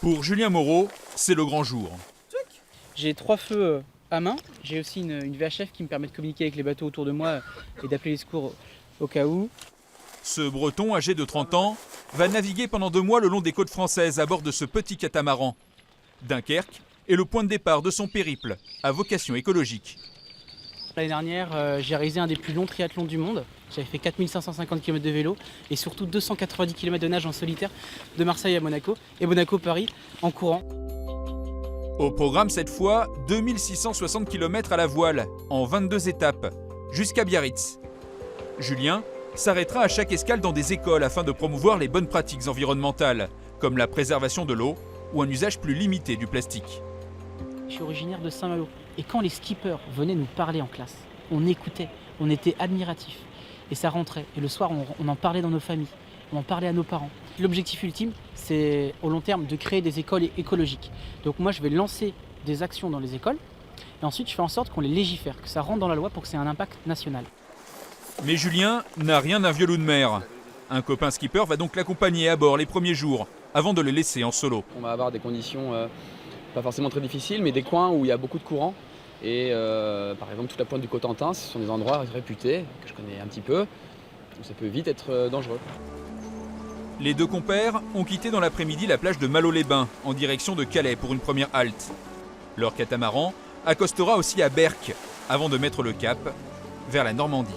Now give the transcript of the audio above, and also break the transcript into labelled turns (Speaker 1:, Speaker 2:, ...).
Speaker 1: Pour Julien Moreau, c'est le grand jour.
Speaker 2: J'ai 3 feux à main, j'ai aussi une VHF qui me permet de communiquer avec les bateaux autour de moi et d'appeler les secours au cas où.
Speaker 1: Ce Breton, âgé de 30 ans, va naviguer pendant 2 mois le long des côtes françaises à bord de ce petit catamaran. Dunkerque est le point de départ de son périple à vocation écologique.
Speaker 2: L'année dernière, j'ai réalisé un des plus longs triathlons du monde. J'avais fait 4550 km de vélo et surtout 290 km de nage en solitaire de Marseille à Monaco et Monaco-Paris en courant.
Speaker 1: Au programme cette fois, 2660 km à la voile, en 22 étapes, jusqu'à Biarritz. Julien s'arrêtera à chaque escale dans des écoles afin de promouvoir les bonnes pratiques environnementales, comme la préservation de l'eau ou un usage plus limité du plastique.
Speaker 2: Je suis originaire de Saint-Malo et quand les skippers venaient nous parler en classe, on écoutait, on était admiratifs et ça rentrait. Et le soir, on en parlait dans nos familles, on en parlait à nos parents. L'objectif ultime, c'est au long terme de créer des écoles écologiques. Donc moi, je vais lancer des actions dans les écoles et ensuite je fais en sorte qu'on les légifère, que ça rentre dans la loi pour que ça ait un impact national.
Speaker 1: Mais Julien n'a rien d'un vieux loup de mer. Un copain skipper va donc l'accompagner à bord les premiers jours, avant de le laisser en solo.
Speaker 3: On va avoir des conditions pas forcément très difficiles, mais des coins où il y a beaucoup de courant. Et par exemple, toute la pointe du Cotentin, ce sont des endroits réputés, que je connais un petit peu, où ça peut vite être dangereux.
Speaker 1: Les deux compères ont quitté dans l'après-midi la plage de Malo-les-Bains, en direction de Calais pour une première halte. Leur catamaran accostera aussi à Berck, avant de mettre le cap vers la Normandie.